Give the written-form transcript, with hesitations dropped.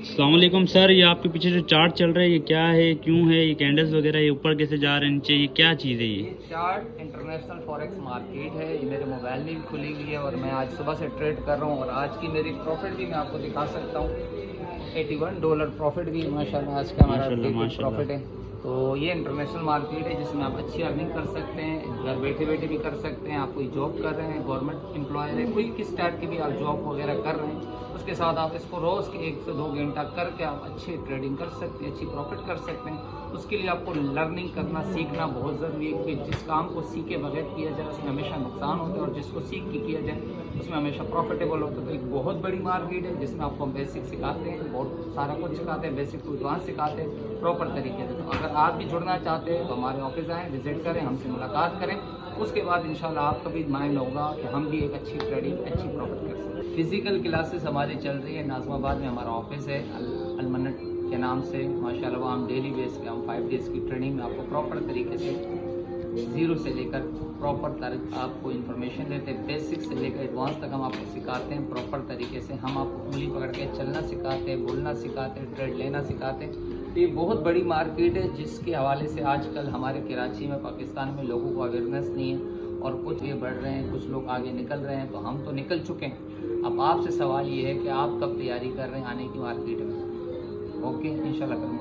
السلام علیکم سر، یہ آپ کے پیچھے جو چارٹ چل رہا ہے یہ کیا ہے، کیوں ہے یہ کینڈلز وغیرہ، یہ اوپر کیسے جا رہے ہیں نیچے، یہ کیا چیز ہے؟ یہ چارٹ انٹرنیشنل فوریکس مارکیٹ ہے، یہ میرے موبائل میں بھی کھلی ہوئی ہے اور میں آج صبح سے ٹریڈ کر رہا ہوں اور آج کی میری پروفٹ بھی میں آپ کو دکھا سکتا ہوں۔ $81 پروفٹ بھی ماشاءاللہ آج کا ہمارا پروفٹ ہے۔ تو یہ انٹرنیشنل مارکیٹ ہے جس میں آپ اچھی ارننگ کر سکتے ہیں، گھر بیٹھے بیٹھے بھی کر سکتے ہیں۔ آپ کوئی جاب کر رہے ہیں، گورنمنٹ امپلائر ہے، کوئی کس ٹائپ کی بھی آپ جاب وغیرہ کر رہے ہیں، اس کے ساتھ آپ اس کو روز کے 1 سے 2 گھنٹہ کر کے آپ اچھی ٹریڈنگ کر سکتے ہیں، اچھی پروفٹ کر سکتے ہیں۔ اس کے لیے آپ کو لرننگ کرنا، سیکھنا بہت ضروری ہے کہ جس کام کو سیکھے بغیر کیا جائے اس میں ہمیشہ نقصان ہوتا ہے، اور جس کو سیکھ کے کیا جائے اس میں ہمیشہ پروفیٹیبل ہوتا ہے۔ تو ایک بہت بڑی مارکیٹ ہے جس میں آپ کو ہم بیسک سکھاتے ہیں، بہت سارا کچھ سکھاتے ہیں، بیسک ٹو ایڈوانس سکھاتے ہیں پراپر طریقے سے۔ تو اگر آپ بھی جڑنا چاہتے ہیں تو ہمارے آفس آئیں، وزٹ کریں، ہم سے ملاقات کریں، اس کے بعد انشاءاللہ آپ کا بھی مائنڈ ہوگا کہ ہم بھی ایک اچھی ٹریڈنگ، اچھی پروفٹ کر سکیں۔ فزیکل کلاسز ہماری چل رہی ہے، ناظم آباد میں ہمارا آفس ہے المنٹ کے نام سے ماشاءاللہ، وہ ہم ڈیلی بیس پہ ہم 5 ڈیز کی ٹریننگ میں آپ کو پراپر طریقے سے زیرو سے لے کر پراپر آپ کو انفارمیشن دیتے ہیں، بیسک سے لے کر ایڈوانس تک ہم آپ کو سکھاتے ہیں پراپر طریقے سے۔ ہم آپ کو انگلی پکڑ کے چلنا سکھاتے ہیں، بولنا سکھاتے ہیں، ٹریڈ لینا سکھاتے ہیں۔ تو یہ بہت بڑی مارکیٹ ہے جس کے حوالے سے آج کل ہمارے کراچی میں، پاکستان میں لوگوں کو اویئرنیس نہیں ہے، اور کچھ یہ بڑھ رہے ہیں، کچھ لوگ آگے نکل رہے ہیں، تو ہم تو نکل چکے ہیں۔ اب آپ سے سوال یہ ہے کہ آپ کب تیاری کر رہے ہیں آنے کی مارکیٹ میں؟ اوکے، انشاءاللہ کروں گا۔